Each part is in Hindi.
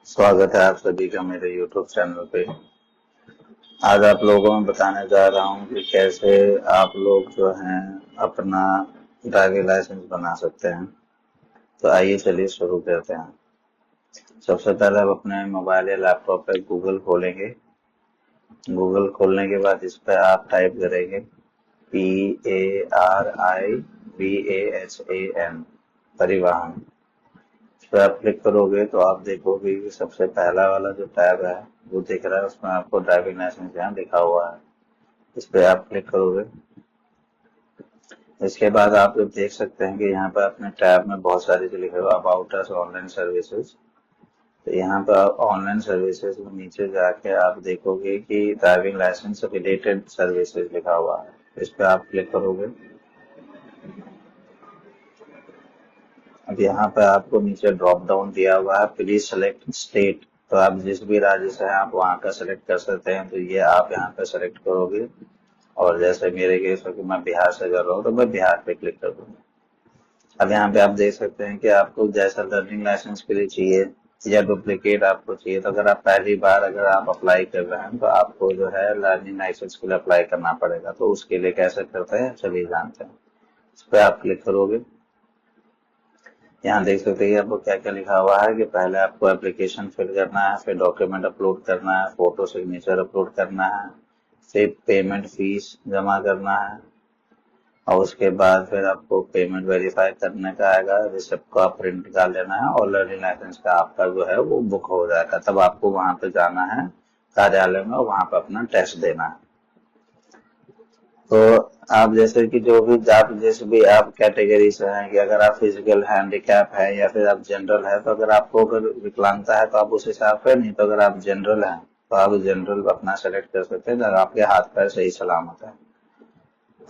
स्वागत है आप सभी का मेरे YouTube चैनल पे। आज आप लोगों में बताने जा रहा हूँ कि कैसे आप लोग जो हैं अपना ड्राइविंग लाइसेंस बना सकते हैं। तो आइए चलिए शुरू करते हैं। सबसे पहले आप अपने मोबाइल या लैपटॉप पे गूगल खोलेंगे। गूगल खोलने के बाद इस पर आप टाइप करेंगे PARIVAHAN परिवहन। इस पर आप क्लिक करोगे तो आप देखोगे कि सबसे पहला वाला जो टैब है वो दिख रहा है, उसमें आपको ड्राइविंग लाइसेंस यहाँ लिखा हुआ है। इस पे आप क्लिक करोगे। इसके बाद आप लोग देख सकते हैं कि यहाँ पर अपने टैब में बहुत सारी जो लिखे हुआ अबाउट अस ऑनलाइन सर्विसेज। तो यहाँ पर ऑनलाइन सर्विसेज में नीचे जाके आप देखोगे कि ड्राइविंग लाइसेंस रिलेटेड सर्विसेज लिखा हुआ है। इस पे आप क्लिक करोगे। अब यहाँ पे आपको नीचे ड्रॉप डाउन दिया हुआ है, प्लीज सेलेक्ट स्टेट। तो आप जिस भी राज्य से हैं आप वहाँ का सेलेक्ट कर सकते हैं। तो ये आप यहाँ पे सेलेक्ट करोगे और जैसे मेरे केस में कि मैं बिहार से कर रहा हूँ तो मैं बिहार पे क्लिक कर दूंगा। अब यहाँ पे आप देख सकते हैं कि आपको जैसा लर्निंग लाइसेंस के लिए चाहिए या डुप्लीकेट आपको चाहिए। तो अगर आप पहली बार अगर आप अप्लाई कर रहे हैं तो आपको जो है लर्निंग लाइसेंस के लिए अप्लाई करना पड़ेगा। तो उसके लिए कैसे करते हैं चलिए जानते हैं। इस पर आप क्लिक करोगे। यहाँ देख सकते हैं आपको क्या क्या लिखा हुआ है कि पहले आपको एप्लीकेशन फिल करना है, फिर डॉक्यूमेंट अपलोड करना है, फोटो सिग्नेचर अपलोड करना है, फिर पेमेंट फीस जमा करना है और उसके बाद फिर आपको पेमेंट वेरीफाई करने का आएगा। रिसिप्ट को आप प्रिंट निकाल लेना है और लर्निंग लाइसेंस का आपका जो है वो बुक हो जाएगा। तब आपको वहां पे जाना है कार्यालय में और वहां पे अपना टेस्ट देना है। तो आप जैसे कि जो भी आप जैसे भी आप कैटेगरी से हैं कि अगर आप फिजिकल हैंडीकैप है या फिर आप जनरल है, तो अगर आपको अगर विकलांगता है तो आप उस हिसाब से, नहीं तो अगर आप जनरल हैं तो आप जनरल अपना सेलेक्ट कर सकते हैं अगर आपके हाथ पैर सही सलामत है।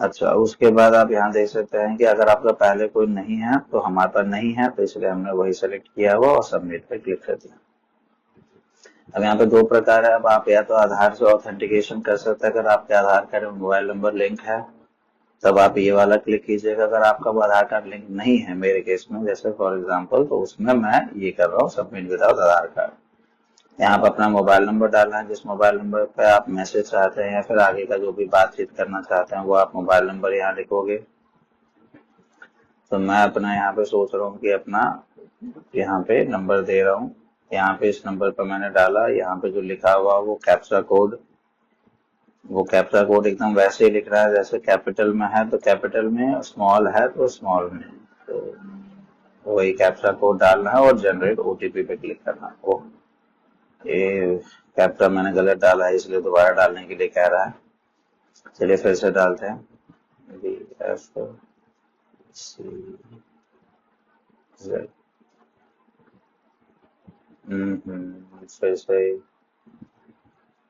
अच्छा, उसके बाद आप यहाँ देख सकते हैं कि अगर आपका पहले कोई नहीं है तो हमारे पास नहीं है, तो इसलिए हमने वही सेलेक्ट किया हुआ और सबमिट पे क्लिक कर दिया। अब यहाँ पे दो प्रकार है। अब आप या तो आधार से ऑथेंटिकेशन कर सकते हैं। अगर आपके आधार कार्ड में मोबाइल नंबर लिंक है तब आप ये वाला क्लिक कीजिएगा। अगर आपका वो आधार कार्ड लिंक नहीं है, मेरे केस में जैसे फॉर एग्जांपल, तो उसमें मैं ये कर रहा हूँ सबमिट विदाउट आधार कार्ड। यहाँ पर अपना मोबाइल नंबर डालना है, जिस मोबाइल नंबर पे आप मैसेज चाहते हैं या फिर आगे का जो भी बातचीत करना चाहते हैं वो आप मोबाइल नंबर यहाँ लिखोगे। तो मैं अपना यहाँ पे सोच रहा हूँ कि अपना यहाँ पे नंबर दे रहा हूँ। यहाँ पे इस नंबर पर मैंने डाला। यहाँ पे जो लिखा हुआ वो कैप्चा कोड, वो कैप्चा कोड एकदम वैसे ही लिख रहा है जैसे कैपिटल में है तो कैपिटल में, स्मॉल है तो स्मॉल में। तो वही कैप्चा कोड डालना है और जनरेट ओटीपी पे क्लिक करना है। ओह, ये कैप्चा मैंने गलत डाला है इसलिए दोबारा डालने के लिए कह रहा है। चलिए फिर से डालते हैं BFC। फिर से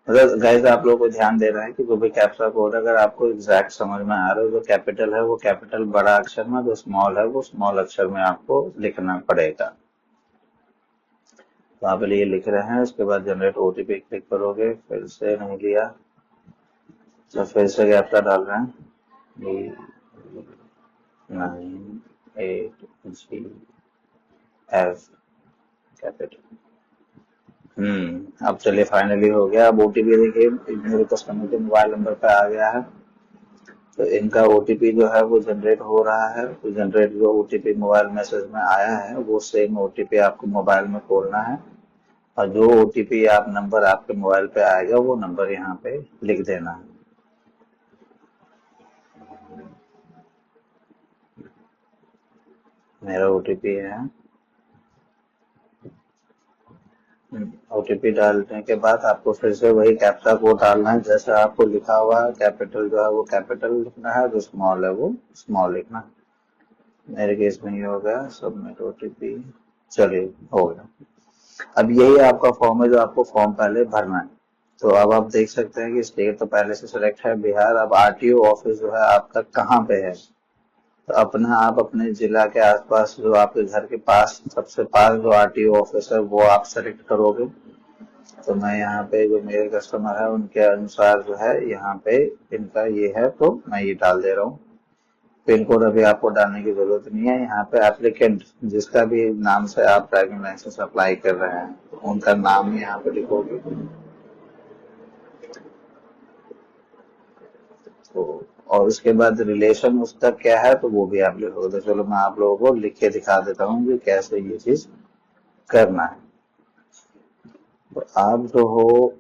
मतलब गाइस आप लोगों को ध्यान देना है कि जो भी कैप्चा कोड अगर आपको एग्जैक्ट समझ में आ रहा है, जो कैपिटल है वो कैपिटल बड़ा अक्षर में, जो स्मॉल है वो स्मॉल अक्षर में आपको लिखना पड़ेगा। तो आप ये लिख रहे हैं। उसके बाद जनरेट ओटीपी क्लिक करोगे। फिर से नहीं लिया तो फिर से कैप्चा डाल रहे हैं B9 8G F कैपिटल। अब चलिए फाइनली हो गया। अब ओटीपी देखिए मेरे कस्टमर के मोबाइल नंबर पे आ गया है। तो इनका ओटीपी जो है वो जनरेट हो रहा है। तो जनरेट जो ओटीपी मोबाइल मैसेज में आया है वो सेम ओटीपी आपको मोबाइल में खोलना है और जो ओटीपी आप नंबर आपके मोबाइल पे आएगा वो नंबर यहाँ पे लिख देना है। मेरा ओटीपी है। ओटीपी डालने के बाद आपको फिर से वही कैप्चा कोड डालना है जैसा आपको लिखा हुआ है। कैपिटल जो है वो कैपिटल लिखना है, जो स्मॉल है वो स्मॉल लिखना है। मेरे केस में ये हो गया सबमिट ओटीपी। चलिए हो गया। अब यही आपका फॉर्म है जो आपको फॉर्म पहले भरना है। तो अब आप देख सकते हैं कि स्टेट तो पहले से सिलेक्ट है बिहार। अब आरटीओ ऑफिस जो है आपका कहाँ पे है, तो अपना आप अपने जिला के आसपास जो आपके घर के पास सबसे पास जो आरटीओ ऑफिस है वो आप सेलेक्ट करोगे। तो मैं यहाँ पे जो मेरे कस्टमर है उनके अनुसार जो है यहाँ पे इनका ये है तो मैं ये डाल दे रहा हूँ। पिन कोड अभी आपको डालने की जरूरत नहीं है। यहाँ पे एप्लीकेंट जिसका भी नाम से आप ड्राइविंग लाइसेंस अप्लाई कर रहे हैं तो उनका नाम ही यहाँ पे लिखोगे। तो और उसके बाद रिलेशन उसका क्या है तो वो भी आप लिखोगे। तो चलो मैं आप लोगों को लिख के दिखा देता हूँ कि कैसे ये चीज करना है। तो आप जो हो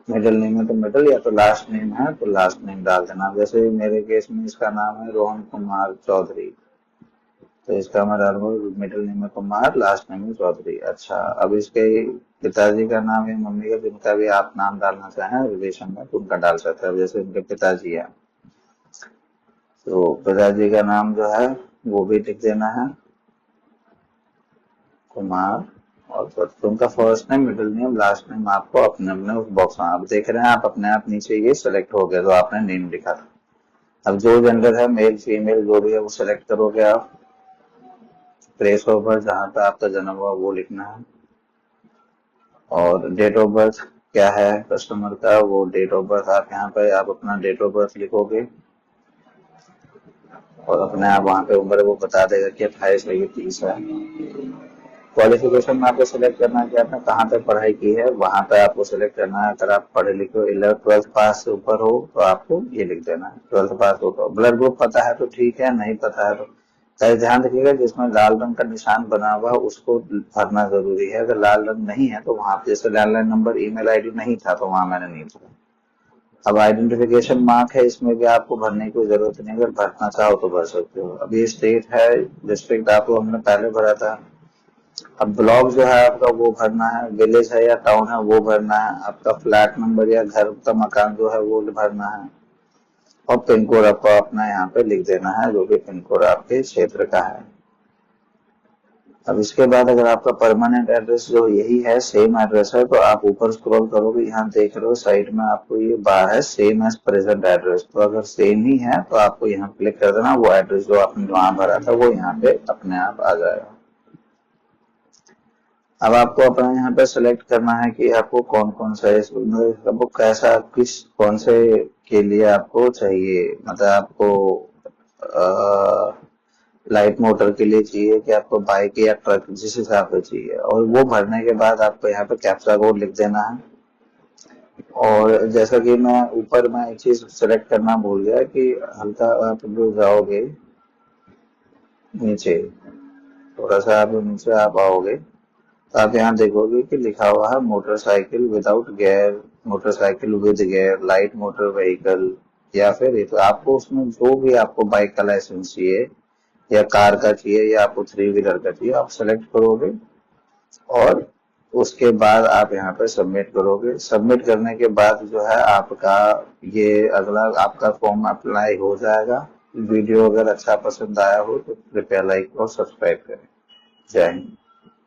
मिडिल नेम है तो मिडिल, या तो लास्ट नेम है तो लास्ट नेम डाल देना। जैसे मेरे केस में इसका नाम है रोहन कुमार चौधरी, तो इसका मैं डालूंगा मिडिल नेम है कुमार, लास्ट नेम है चौधरी। अच्छा, अब इसके पिताजी का नाम या मम्मी का जिनका भी आप नाम डालना चाहें रिलेशन में तो उनका डाल सकते हैं। जैसे उनके पिताजी है तो पिताजी का नाम जो है वो भी लिख देना है कुमार, और तो उनका first name middle name last name आपको अपने अपने उस बॉक्स में आप देख रहे हैं, आप अपने आप नीचे ये सिलेक्ट हो गया तो आपने नेम लिखा था। अब जो जेंडर है मेल फीमेल जो भी है वो सिलेक्ट करोगे आप। प्लेस ऑफ बर्थ जहाँ पे आपका जन्म हुआ वो लिखना है, और डेट ऑफ बर्थ क्या है कस्टमर का वो डेट ऑफ बर्थ आप यहाँ पे आप अपना डेट ऑफ बर्थ लिखोगे, और अपने आप वहाँ पे उम्र वो बता देगा कि 28 है 30 है। क्वालिफिकेशन में आपको सिलेक्ट करना है कि आपने कहाँ तक पढ़ाई की है, वहां पे आपको सिलेक्ट करना है। अगर आप पढ़े लिखे 12th पास से ऊपर हो तो आपको ये लिख देना है 12th पास हो। तो ब्लड ग्रुप पता है तो ठीक है, नहीं पता है तो ध्यान रखिएगा जिसमें लाल रंग का निशान बना हुआ उसको भरना जरूरी है। अगर लाल रंग नहीं है तो वहां पे जैसे लैंडलाइन नंबर ईमेल आईडी नहीं था तो वहां मैंने नहीं भरा। अब आइडेंटिफिकेशन मार्क है, इसमें भी आपको भरने की कोई जरूरत नहीं, अगर भरना चाहो तो भर सकते हो। अब ये स्टेट है, डिस्ट्रिक्ट आपको हमने पहले भरा था। अब ब्लॉक जो है आपका वो भरना है, विलेज है या टाउन है वो भरना है, आपका फ्लैट नंबर या घर का मकान जो है वो भरना है, और पिन कोड आपको अपना यहाँ पे लिख देना है जो भी पिन कोड आपके क्षेत्र का है। अब इसके बाद अगर आपका परमानेंट एड्रेस जो यही है सेम एड्रेस है तो आप ऊपर स्क्रॉल करोगे, यहाँ देख रहे हो साइड में आपको ये बार है सेम एज प्रेजेंट एड्रेस। तो अगर सेम ही है तो आपको यहाँ क्लिक कर देना, वो एड्रेस जो आपने वहां भरा था वो यहाँ पे अपने आप आ जाएगा। अब आपको अपना यहाँ पे सिलेक्ट करना है कि आपको कौन कौन सा आपको कैसा किस कौन से के लिए आपको चाहिए, मतलब आपको लाइट मोटर के लिए चाहिए कि आपको बाइक या ट्रक जिस हिसाब से चाहिए। और वो भरने के बाद आपको यहाँ पे कैप्चा कोड लिख देना है। और जैसा कि मैं ऊपर में एक चीज सेलेक्ट करना भूल गया कि हल्का आप जो जाओगे नीचे, थोड़ा सा आप नीचे आप आओगे तो आप यहाँ देखोगे कि लिखा हुआ है motorcycle without gear, motorcycle with gear, light motor vehicle, या फिर ये तो आपको उसमें जो भी आपको बाइक का लाइसेंस चाहिए या कार का चाहिए या आपको 3 व्हीलर का चाहिए आप सेलेक्ट करोगे, और उसके बाद आप यहाँ पे सबमिट करोगे। सबमिट करने के बाद जो है आपका ये अगला आपका फॉर्म अप्लाई हो जाएगा। वीडियो अगर अच्छा पसंद आया हो तो कृपया लाइक और सब्सक्राइब करें। जय हिंद।